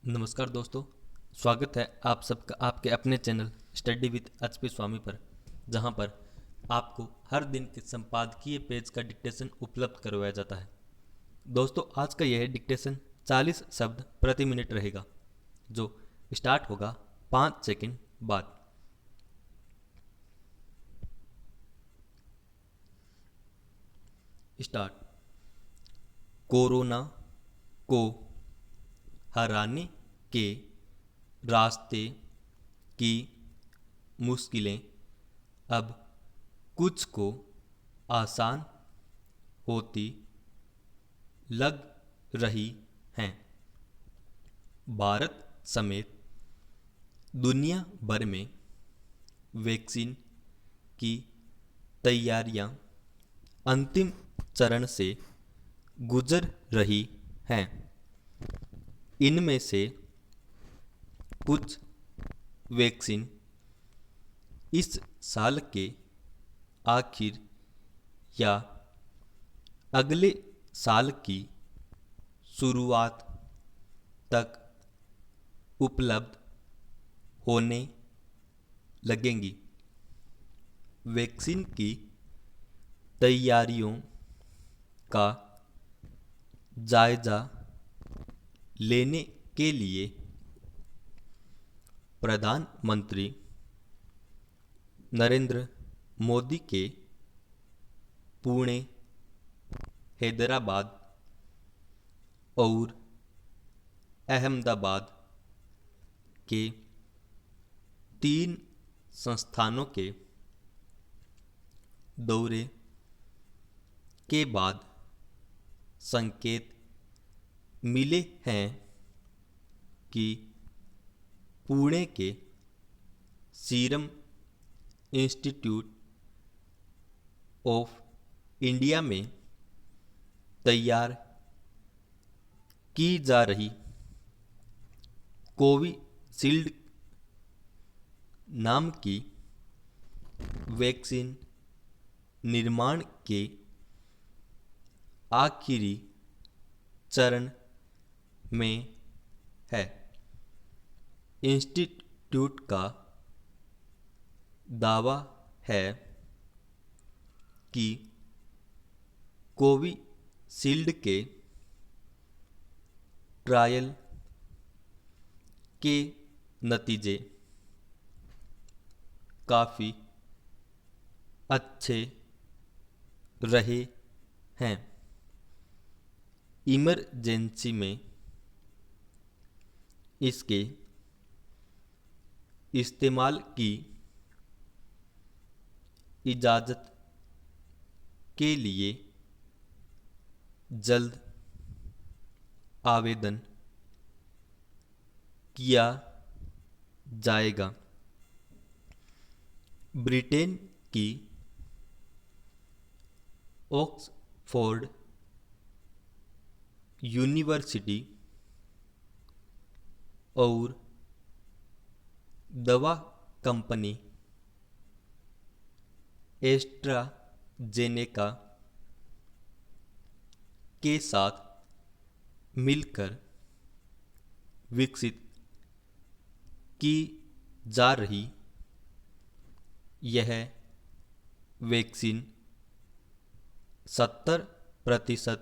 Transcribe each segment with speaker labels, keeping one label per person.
Speaker 1: नमस्कार दोस्तों। स्वागत है आप सबका आपके अपने चैनल स्टडी विद एचपी स्वामी पर, जहां पर आपको हर दिन के संपादकीय पेज का डिक्टेशन उपलब्ध करवाया जाता है। दोस्तों, आज का यह डिक्टेशन 40 शब्द प्रति मिनट रहेगा, जो स्टार्ट होगा 5 सेकंड बाद। स्टार्ट। कोरोना को हराने के रास्ते की मुश्किलें अब कुछ को आसान होती लग रही हैं। भारत समेत दुनिया भर में वैक्सीन की तैयारियां अंतिम चरण से गुजर रही हैं। इनमें से कुछ वैक्सीन इस साल के आखिर या अगले साल की शुरुआत तक उपलब्ध होने लगेंगी। वैक्सीन की तैयारियों का जायजा लेने के लिए प्रधानमंत्री नरेंद्र मोदी के पुणे, हैदराबाद और अहमदाबाद के 3 संस्थानों के दौरे के बाद संकेत मिले हैं कि पुणे के सीरम इंस्टीट्यूट ऑफ इंडिया में तैयार की जा रही कोविशील्ड नाम की वैक्सीन निर्माण के आखिरी चरण में है। इंस्टीट्यूट का दावा है कि कोविशील्ड के ट्रायल के नतीजे काफ़ी अच्छे रहे हैं। इमरजेंसी में इसके इस्तेमाल की इजाज़त के लिए जल्द आवेदन किया जाएगा। ब्रिटेन की ऑक्सफोर्ड यूनिवर्सिटी और दवा कंपनी एस्ट्राजेनेका के साथ मिलकर विकसित की जा रही यह वैक्सीन 70%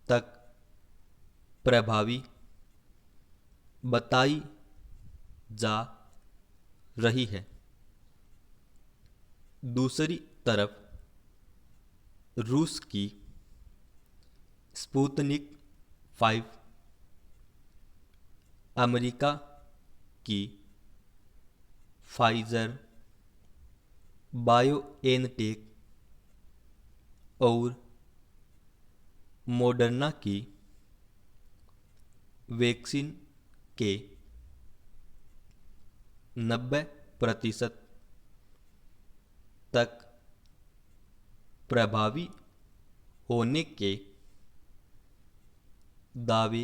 Speaker 1: तक प्रभावी बताई जा रही है। दूसरी तरफ रूस की स्पुतनिक 5, अमेरिका की फाइजर बायोएनटेक और मॉडर्ना की वैक्सीन के 90% तक प्रभावी होने के दावे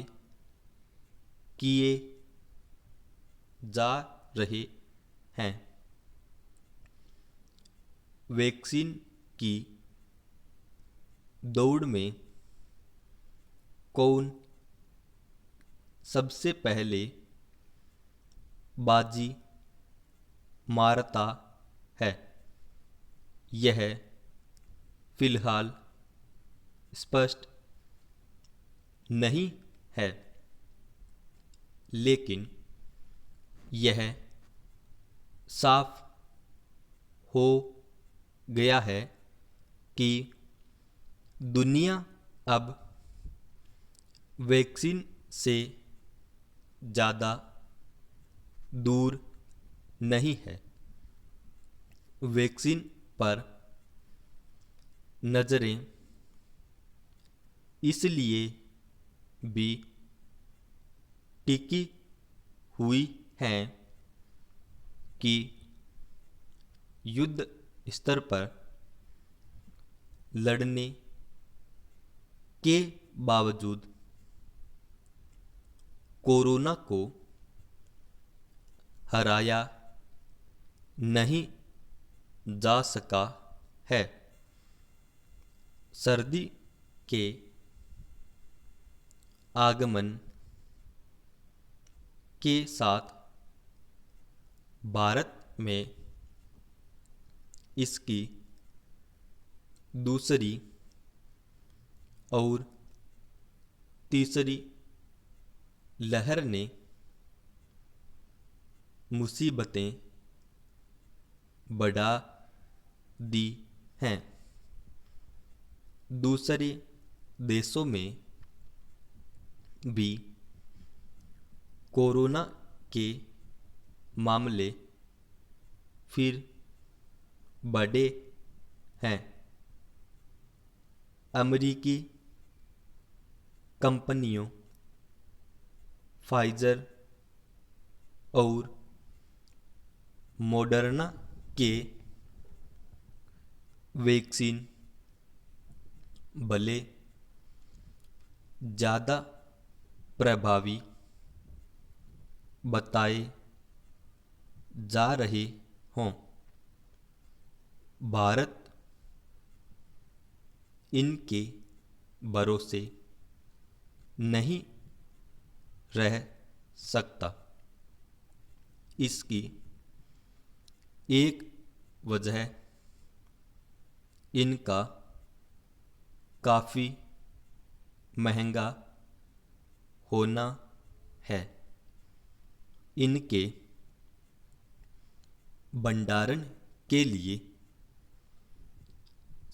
Speaker 1: किए जा रहे हैं। वैक्सीन की दौड़ में कौन सबसे पहले बाजी मारता है। यह फिलहाल स्पष्ट नहीं है, लेकिन यह साफ हो गया है कि दुनिया अब वैक्सीन से ज़्यादा दूर नहीं है। वैक्सीन पर नज़रें इसलिए भी टिकी हुई हैं कि युद्ध स्तर पर लड़ने के बावजूद कोरोना को हराया नहीं जा सका है। सर्दी के आगमन के साथ भारत में इसकी दूसरी और तीसरी लहर ने मुसीबतें बढ़ा दी हैं। दूसरे देशों में भी कोरोना के मामले फिर बढ़े हैं। अमेरिकी कंपनियों फाइजर और मॉडर्ना के वैक्सीन भले ज़्यादा प्रभावी बताए जा रहे हों, भारत इनके भरोसे नहीं रह सकता। इसकी एक वजह इनका काफ़ी महंगा होना है। इनके भंडारण के लिए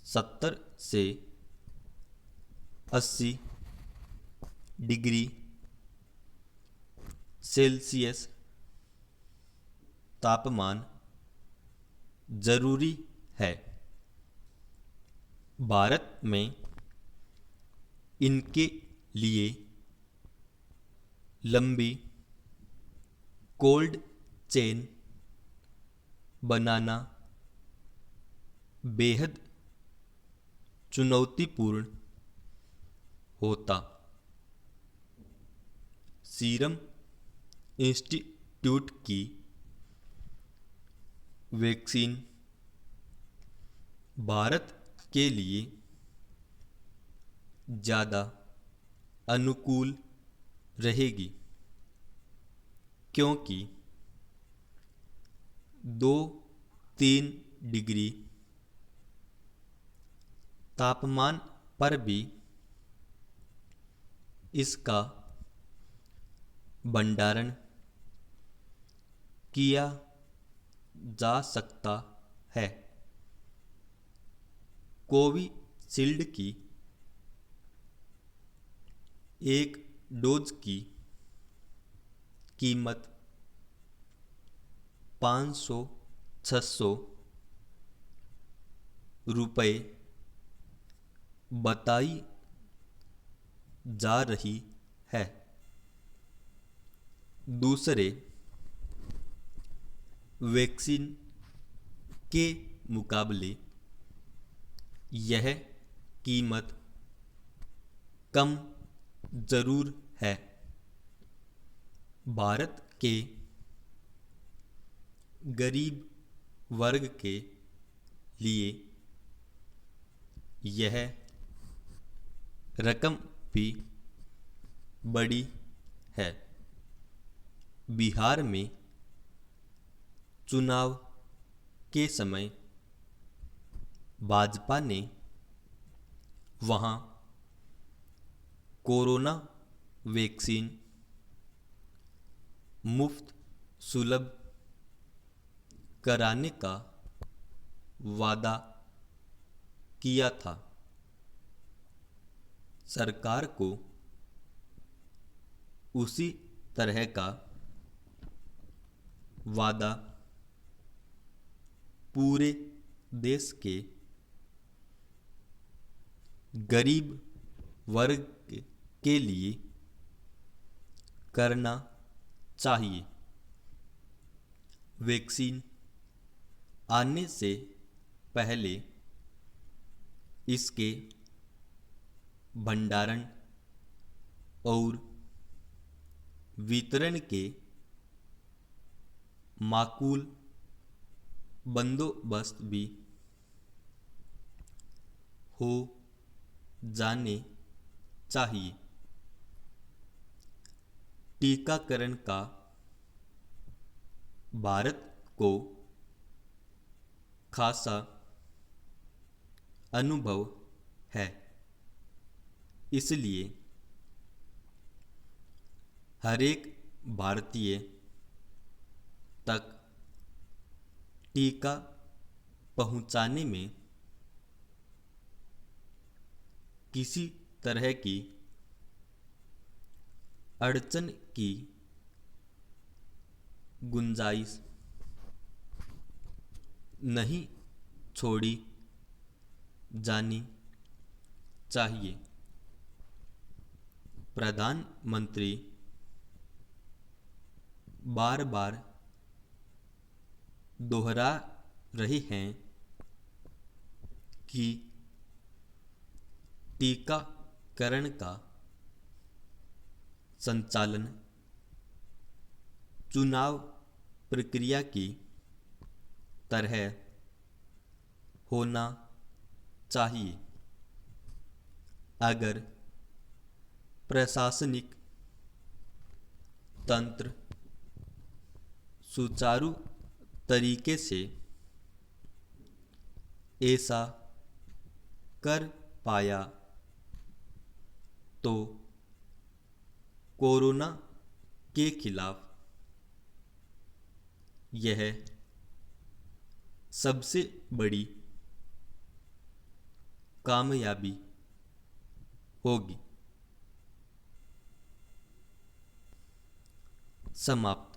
Speaker 1: 70 से 80 डिग्री सेल्सियस तापमान जरूरी है। भारत में इनके लिए लंबी कोल्ड चेन बनाना बेहद चुनौतीपूर्ण होता। सीरम इंस्टीट्यूट की वैक्सीन भारत के लिए ज़्यादा अनुकूल रहेगी, क्योंकि 2-3 डिग्री तापमान पर भी इसका भंडारण किया जा सकता है। कोविशील्ड की एक डोज की कीमत 500-600 रुपये बताई जा रही है। दूसरे वैक्सीन के मुकाबले यह कीमत कम जरूर है। भारत के गरीब वर्ग के लिए यह रकम भी बड़ी है। बिहार में चुनाव के समय भाजपा ने वहां कोरोना वैक्सीन मुफ्त सुलभ कराने का वादा किया था। सरकार को उसी तरह का वादा पूरे देश के गरीब वर्ग के लिए करना चाहिए। वैक्सीन आने से पहले इसके भंडारण और वितरण के माकूल बंदोबस्त भी हो जाने चाहिए। टीकाकरण का भारत को खासा अनुभव है, इसलिए हर एक भारतीय तक टीका पहुंचाने में किसी तरह की अड़चन की गुंजाइश नहीं छोड़ी जानी चाहिए। प्रधानमंत्री बार बार दोहरा रहे हैं कि टीकाकरण का संचालन चुनाव प्रक्रिया की तरह होना चाहिए। अगर प्रशासनिक तंत्र सुचारू तरीके से ऐसा कर पाया तो कोरोना के खिलाफ यह सबसे बड़ी कामयाबी होगी। समाप्त।